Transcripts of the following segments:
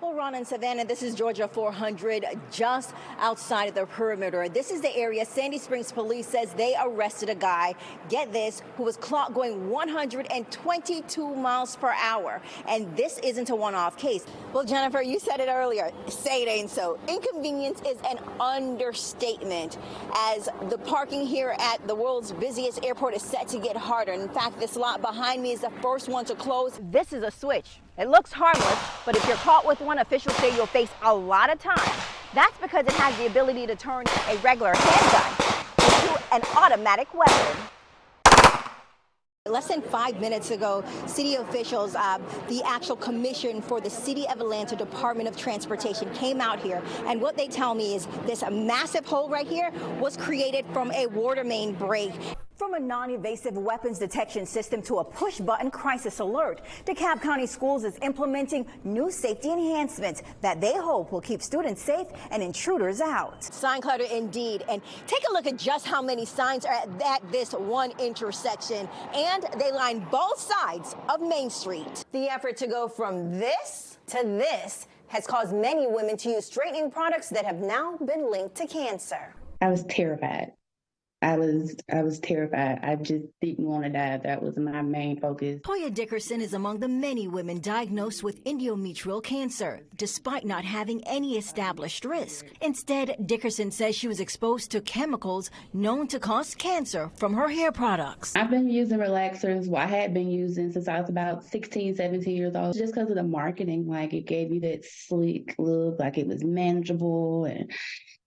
Well, Ron and Savannah, this is Georgia 400, just outside of the perimeter. This is the area Sandy Springs police says they arrested a guy, get this, who was clocked going 122 miles per hour. And this isn't a one-off case. Well, Jennifer, you said it earlier. Say it ain't so. Inconvenience is an understatement, as the parking here at the world's busiest airport is set to get harder. In fact, this lot behind me is the first one to close. This is a switch. It looks harmless, but if you're caught with one, officials say you'll face a lot of time. That's because it has the ability to turn a regular handgun into an automatic weapon. Less than 5 minutes ago, city officials, the actual commission for the City of Atlanta Department of Transportation came out here, and what they tell me is this massive hole right here was created from a water main break. From a non-evasive weapons detection system to a push-button crisis alert, DeKalb County Schools is implementing new safety enhancements that they hope will keep students safe and intruders out. Sign clutter indeed. And take a look at just how many signs are at this one intersection. And they line both sides of Main Street. The effort to go from this to this has caused many women to use straightening products that have now been linked to cancer. I was terrified. I was terrified. I just didn't want to die. That was my main focus. Toya Dickerson is among the many women diagnosed with endometrial cancer, despite not having any established risk. Instead, Dickerson says she was exposed to chemicals known to cause cancer from her hair products. I've been using relaxers. Well, I had been using since I was about 16, 17 years old. Just because of the marketing, like it gave me that sleek look, like it was manageable, and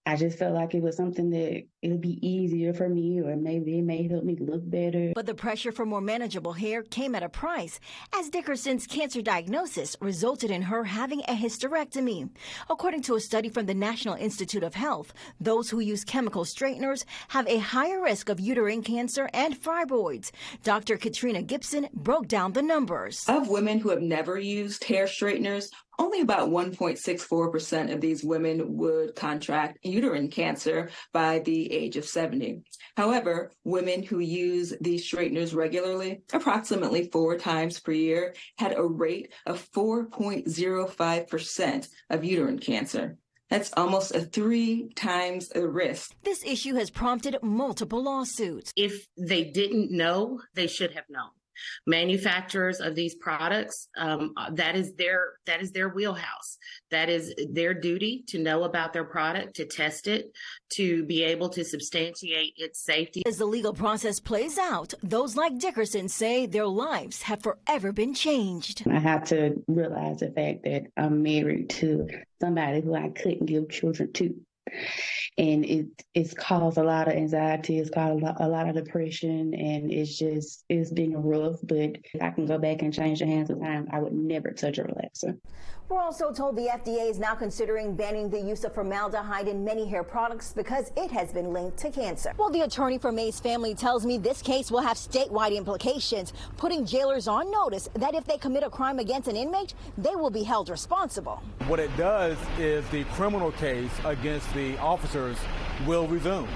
I just felt like it was something that it would be easier for me, or maybe it may help me look better. But the pressure for more manageable hair came at a price, as Dickerson's cancer diagnosis resulted in her having a hysterectomy. According to a study from the National Institute of Health, those who use chemical straighteners have a higher risk of uterine cancer and fibroids. Dr. Katrina Gibson broke down the numbers. Of women who have never used hair straighteners, only about 1.64% of these women would contract uterine cancer by the age of 70. However, women who use these straighteners regularly, approximately 4 times per year, had a rate of 4.05% of uterine cancer. That's almost 3 times the risk. This issue has prompted multiple lawsuits. If they didn't know, they should have known. Manufacturers of these products, that is their wheelhouse. That is their duty to know about their product, to test it, to be able to substantiate its safety. As the legal process plays out, those like Dickerson say their lives have forever been changed. I have to realize the fact that I'm married to somebody who I couldn't give children to. And it's caused a lot of anxiety, it's caused a lot of depression, and it's been rough, but if I can go back and change the hands of time, I would never touch a relaxer. We're also told the FDA is now considering banning the use of formaldehyde in many hair products because it has been linked to cancer. Well, the attorney for May's family tells me this case will have statewide implications, putting jailers on notice that if they commit a crime against an inmate, they will be held responsible. What it does is the criminal case against the officers will resume.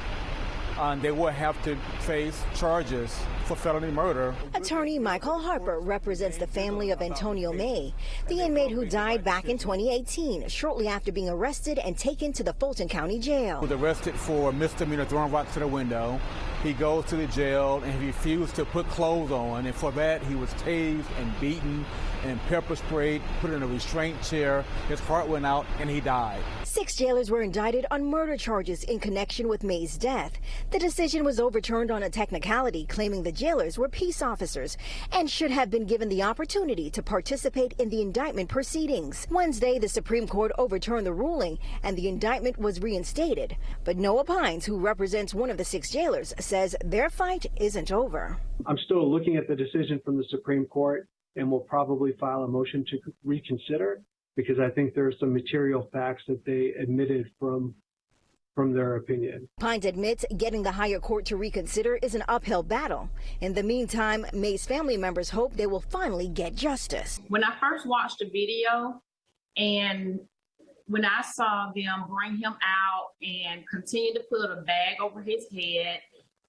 They will have to face charges for felony murder. Attorney Michael Harper represents the family of Antonio May, the inmate who died back in 2018, shortly after being arrested and taken to the Fulton County Jail. He was arrested for misdemeanor throwing rocks to the window. He goes to the jail and he refused to put clothes on, and for that he was tased and beaten and pepper sprayed, put in a restraint chair. His heart went out and he died. 6 jailers were indicted on murder charges in connection with May's death. The decision was overturned on a technicality, claiming the jailers were peace officers and should have been given the opportunity to participate in the indictment proceedings. Wednesday, the Supreme Court overturned the ruling and the indictment was reinstated. But Noah Pines, who represents one of the 6 jailers, says their fight isn't over. I'm still looking at the decision from the Supreme Court and will probably file a motion to reconsider, because I think there are some material facts that they admitted from their opinion. Pines admits getting the higher court to reconsider is an uphill battle. In the meantime, May's family members hope they will finally get justice. When I first watched the video and when I saw them bring him out and continue to put a bag over his head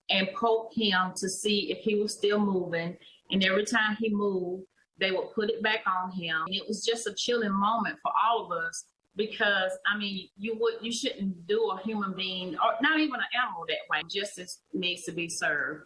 and poke him to see if he was still moving, and every time he moved, they would put it back on him. And it was just a chilling moment for all of us because, I mean, you shouldn't do a human being or not even an animal that way. Justice needs to be served.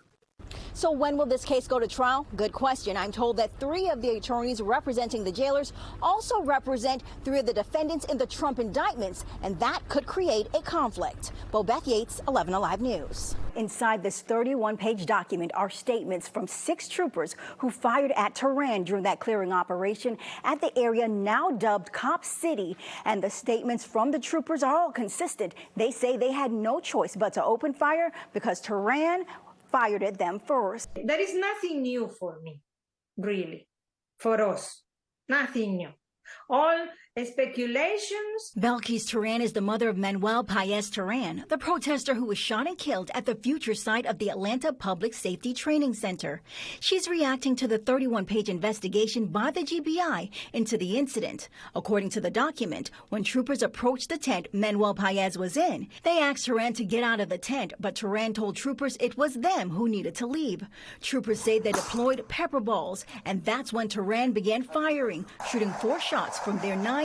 So when will this case go to trial? Good question. I'm told that 3 of the attorneys representing the jailers also represent 3 of the defendants in the Trump indictments, and that could create a conflict. Bobeth Yates, 11 Alive News. Inside this 31-page document are statements from 6 troopers who fired at Tehran during that clearing operation at the area now dubbed Cop City. And the statements from the troopers are all consistent. They say they had no choice but to open fire because Tehran fired at them first. There is nothing new for me, really, for us. Nothing new. All speculations. Belkis Tehran is the mother of Manuel Paez Tehran, the protester who was shot and killed at the future site of the Atlanta Public Safety Training Center. She's reacting to the 31-page investigation by the GBI into the incident. According to the document, when troopers approached the tent Manuel Paez was in, they asked Tehran to get out of the tent, but Tehran told troopers it was them who needed to leave. Troopers say they deployed pepper balls, and that's when Tehran began firing, shooting 4 shots from their 9mm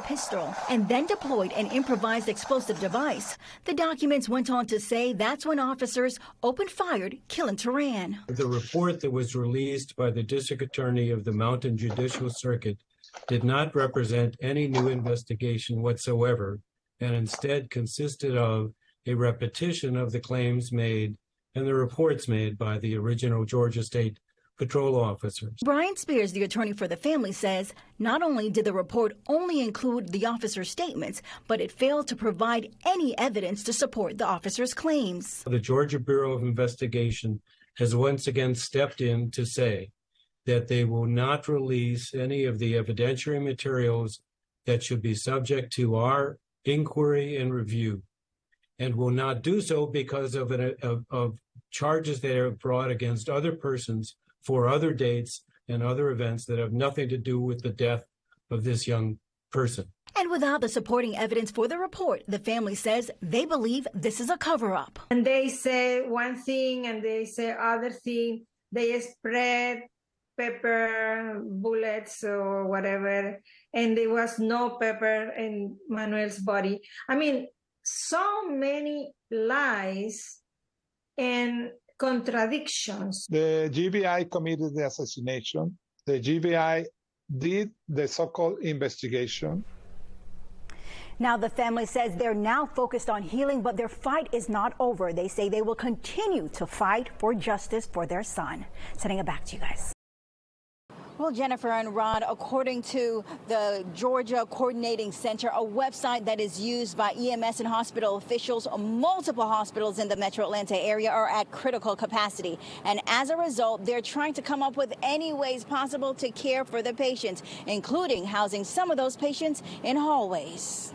pistol, and then deployed an improvised explosive device. The documents went on to say that's when officers opened fire, killing Tehran. The report that was released by the District Attorney of the Mountain Judicial Circuit did not represent any new investigation whatsoever, and instead consisted of a repetition of the claims made and the reports made by the original Georgia State Patrol officers. Brian Spears, the attorney for the family, says not only did the report only include the officer's statements, but it failed to provide any evidence to support the officer's claims. The Georgia Bureau of Investigation has once again stepped in to say that they will not release any of the evidentiary materials that should be subject to our inquiry and review, and will not do so because of charges that are brought against other persons for other dates and other events that have nothing to do with the death of this young person. And without the supporting evidence for the report, the family says they believe this is a cover-up. And they say one thing and they say other thing. They spread pepper bullets or whatever, and there was no pepper in Manuel's body. I mean, so many lies and contradictions. The GBI committed the assassination. The GBI did the so-called investigation. Now the family says they're now focused on healing, but their fight is not over. They say they will continue to fight for justice for their son. Sending it back to you guys. Well, Jennifer and Rod, according to the Georgia Coordinating Center, a website that is used by EMS and hospital officials, multiple hospitals in the metro Atlanta area are at critical capacity. And as a result, they're trying to come up with any ways possible to care for the patients, including housing some of those patients in hallways.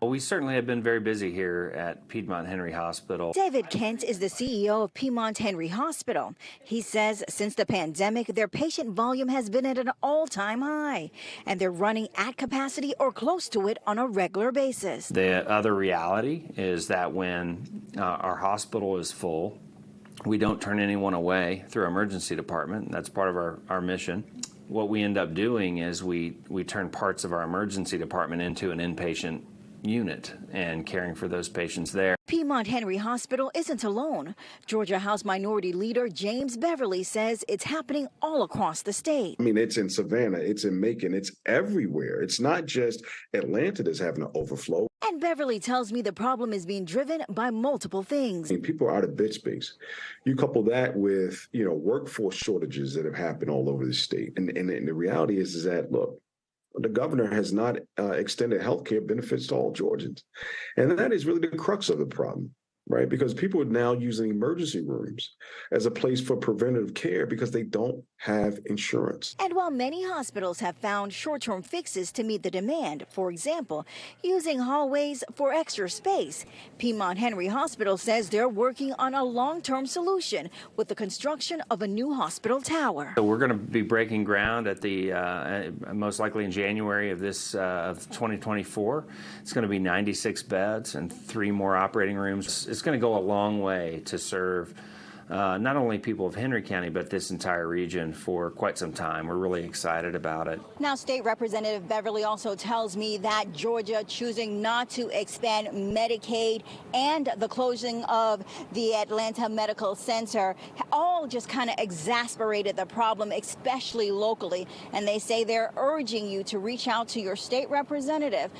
Well, we certainly have been very busy here at Piedmont Henry Hospital. David Kent is the CEO of Piedmont Henry Hospital. He says since the pandemic, their patient volume has been at an all-time high, and they're running at capacity or close to it on a regular basis. The other reality is that when our hospital is full, we don't turn anyone away through our emergency department. That's part of our mission. What we end up doing is we turn parts of our emergency department into an inpatient unit and caring for those patients there. Piedmont Henry Hospital isn't alone. Georgia House Minority Leader James Beverly says it's happening all across the state. I mean, it's in Savannah, it's in Macon, it's everywhere. It's not just Atlanta that's having an overflow. And Beverly tells me the problem is being driven by multiple things. I mean, people are out of bed space. You couple that with, workforce shortages that have happened all over the state. And the reality is that, look, the governor has not extended health care benefits to all Georgians. And that is really the crux of the problem, right? Because people are now using emergency rooms as a place for preventative care because they don't have insurance. And while many hospitals have found short-term fixes to meet the demand, for example, using hallways for extra space, Piedmont Henry Hospital says they're working on a long-term solution with the construction of a new hospital tower. So we're going to be breaking ground at the most likely in January of of 2024. It's going to be 96 beds and 3 more operating rooms. It's going to go a long way to serve not only people of Henry County, but this entire region for quite some time. We're really excited about it. Now, State Representative Beverly also tells me that Georgia choosing not to expand Medicaid and the closing of the Atlanta Medical Center all just kind of exasperated the problem, especially locally. And they say they're urging you to reach out to your state representative